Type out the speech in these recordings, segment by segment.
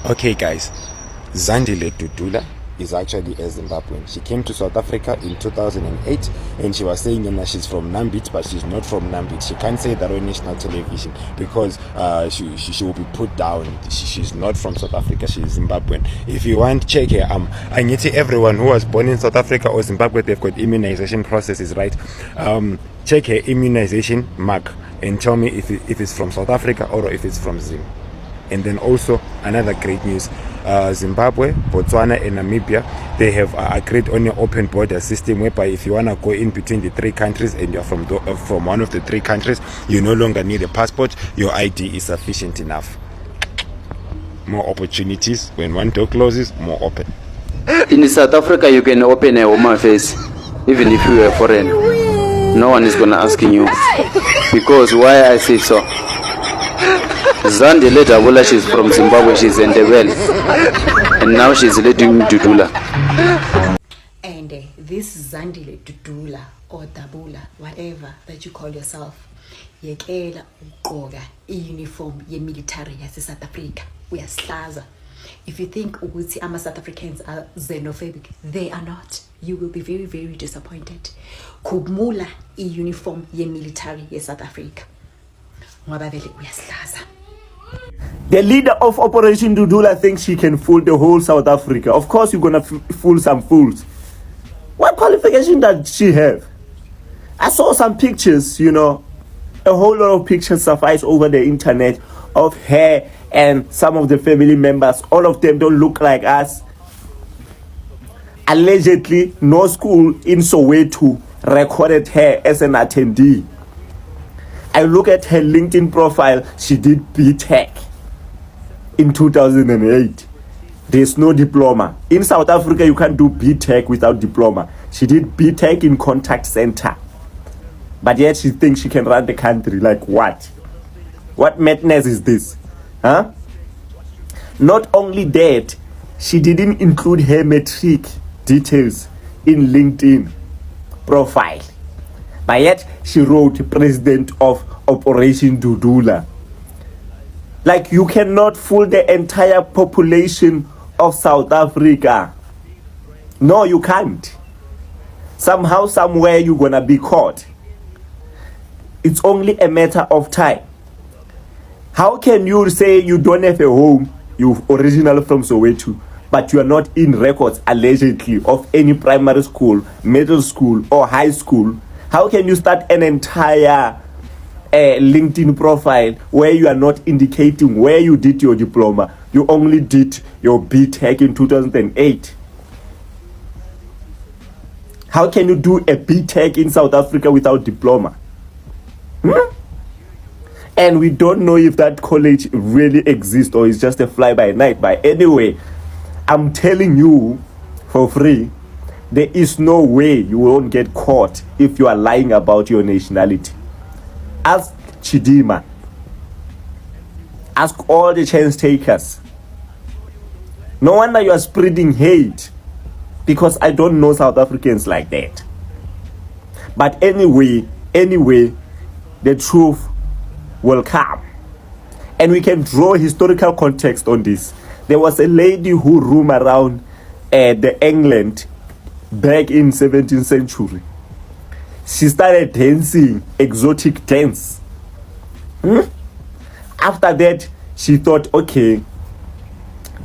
Okay, guys, Zandile is actually a Zimbabwean. She came to South Africa in 2008 and she was saying she's from Nambit, but she's not from Nambit. She can't say that on national television because she will be put down. She's not from South Africa, she's Zimbabwean. If you want, check her. I need to everyone who was born in South Africa or Zimbabwe, they've got immunization processes, right? Check her immunization mark and tell me if it's from South Africa or if it's from Zim. And then also another great news, Zimbabwe, Botswana and Namibia, they have agreed on an open border system whereby if you want to go in between the three countries and you're from one of the three countries, you no longer need a passport, your ID is sufficient enough. More opportunities. When one door closes, more open. In South Africa, you can open a woman face even if you are foreign. No one is going to ask you. Because why I say so? Zandile Dabula, she's from Zimbabwe, she's in the well, and now she's letting Dudula. And this Zandile Dudula or Dabula, whatever that you call yourself, yekela uqoka uniform ye military yase South Africa. We are slaza. If you think ukuthi ama South Africans are xenophobic, they are not. You will be very, very disappointed. Kubmula uniform ye military ye South Africa. Ngwabavele uyaslaza. The leader of Operation Dudula thinks she can fool the whole South Africa. Of course, you're going to fool some fools. What qualification does she have? I saw some pictures, a whole lot of pictures suffice over the internet of her and some of the family members. All of them don't look like us. Allegedly, no school in Soweto recorded her as an attendee. I look at her LinkedIn profile, she did B.Tech in 2008. There's no diploma. In South Africa, you can't do B.Tech without diploma. She did B.Tech in contact center. But yet she thinks she can run the country. Like what? What madness is this? Huh? Not only that, she didn't include her matric details in LinkedIn profile. But yet, she wrote president of Operation Dudula. Like, you cannot fool the entire population of South Africa. No, you can't. Somehow, somewhere, you're going to be caught. It's only a matter of time. How can you say you don't have a home, you're originally from Soweto, but you are not in records, allegedly, of any primary school, middle school, or high school? How can you start an entire LinkedIn profile where you are not indicating where you did your diploma? You only did your B.Tech in 2008. How can you do a B.Tech in South Africa without diploma? And we don't know if that college really exists or is just a fly-by-night. But anyway, I'm telling you for free, there is no way you won't get caught if you are lying about your nationality. Ask Chidima. Ask all the chance takers. No wonder you are spreading hate, because I don't know South Africans like that. But anyway, the truth will come. And we can draw historical context on this. There was a lady who roamed around the England back in 17th century. She started dancing exotic dance. After that, she thought, okay,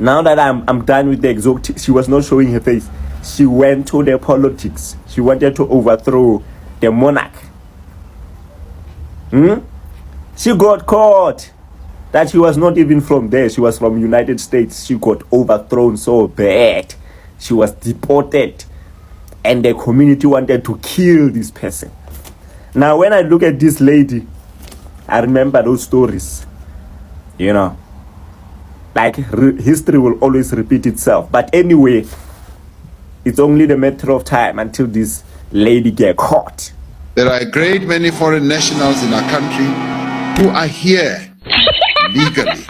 now that I'm done with the exotic, she was not showing her face. She went to the politics. She wanted to overthrow the monarch. She got caught that she was not even from there. She was from United States. She got overthrown so bad. She was deported. And the community wanted to kill this person. Now, when I look at this lady, I remember those stories. Like history will always repeat itself. But anyway, it's only the matter of time until this lady get caught. There are a great many foreign nationals in our country who are here legally,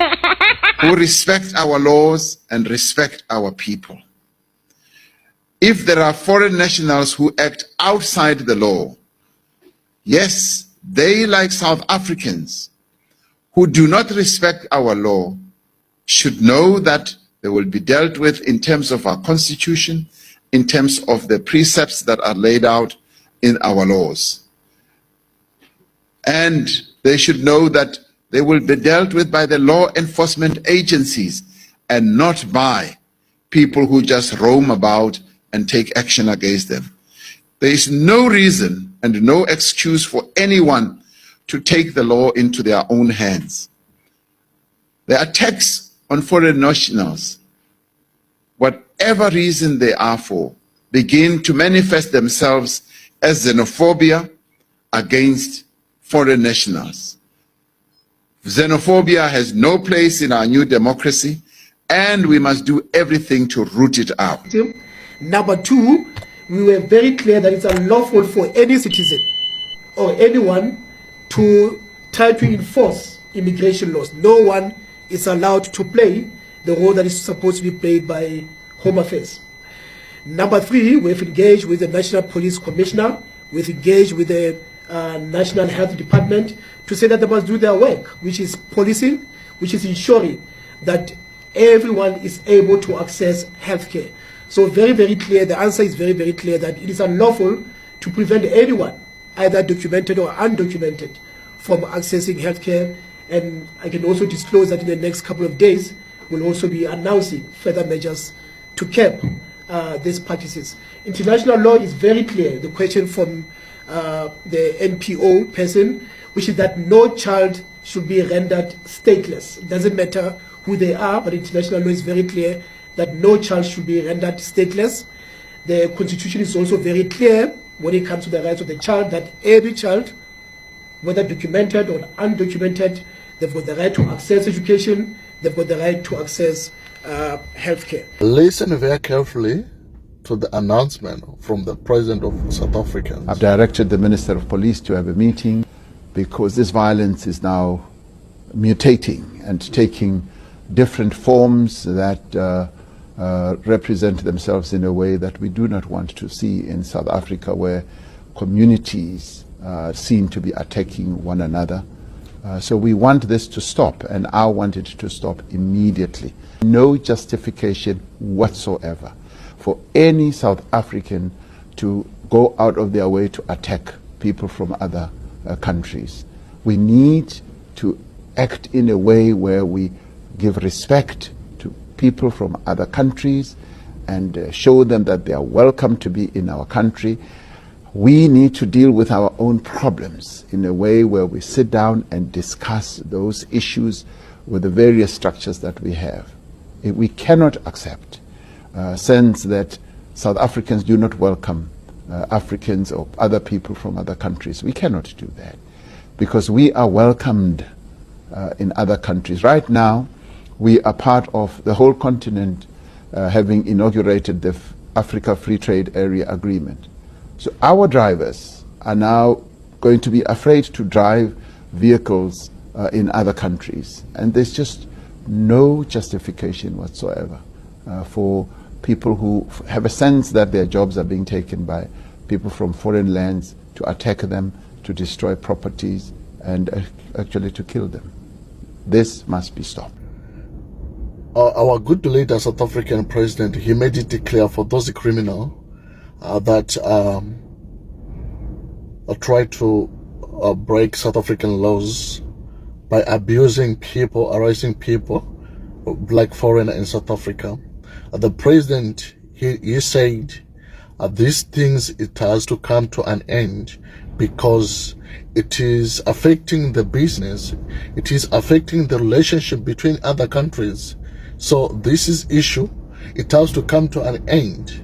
who respect our laws and respect our people. If there are foreign nationals who act outside the law, yes, they, like South Africans, who do not respect our law, should know that they will be dealt with in terms of our constitution, in terms of the precepts that are laid out in our laws. And they should know that they will be dealt with by the law enforcement agencies and not by people who just roam about and take action against them. There is no reason and no excuse for anyone to take the law into their own hands. The attacks on foreign nationals, whatever reason they are for, begin to manifest themselves as xenophobia against foreign nationals. Xenophobia has no place in our new democracy, and we must do everything to root it out. Number two, we were very clear that it's unlawful for any citizen or anyone to try to enforce immigration laws. No one is allowed to play the role that is supposed to be played by Home Affairs. Number three, we've engaged with the National Police Commissioner, we've engaged with the National Health Department to say that they must do their work, which is policing, which is ensuring that everyone is able to access healthcare. So very, very clear, the answer is very, very clear that it is unlawful to prevent anyone, either documented or undocumented, from accessing healthcare. And I can also disclose that in the next couple of days, we'll also be announcing further measures to curb these practices. International law is very clear. The question from the NPO person, which is that no child should be rendered stateless. It doesn't matter who they are, but international law is very clear that no child should be rendered stateless. The Constitution is also very clear when it comes to the rights of the child, that every child, whether documented or undocumented, they've got the right to access education, they've got the right to access healthcare. Listen very carefully to the announcement from the President of South Africa. I've directed the Minister of Police to have a meeting because this violence is now mutating and taking different forms that represent themselves in a way that we do not want to see in South Africa, where communities seem to be attacking one another. So we want this to stop, and I want it to stop immediately. No justification whatsoever for any South African to go out of their way to attack people from other countries. We need to act in a way where we give respect to people from other countries and show them that they are welcome to be in our country. We need to deal with our own problems in a way where we sit down and discuss those issues with the various structures that we have. We cannot accept sense that South Africans do not welcome Africans or other people from other countries. We cannot do that because we are welcomed in other countries. Right now, we are part of the whole continent having inaugurated the Africa Free Trade Area Agreement. So our drivers are now going to be afraid to drive vehicles in other countries. And there's just no justification whatsoever for people who have a sense that their jobs are being taken by people from foreign lands to attack them, to destroy properties, and actually to kill them. This must be stopped. Our good leader, South African president, he made it clear for those criminals that try to break South African laws by abusing people, arresting people, like foreigners in South Africa. The president, he said these things, it has to come to an end because it is affecting the business, it is affecting the relationship between other countries. So this is issue, it has to come to an end.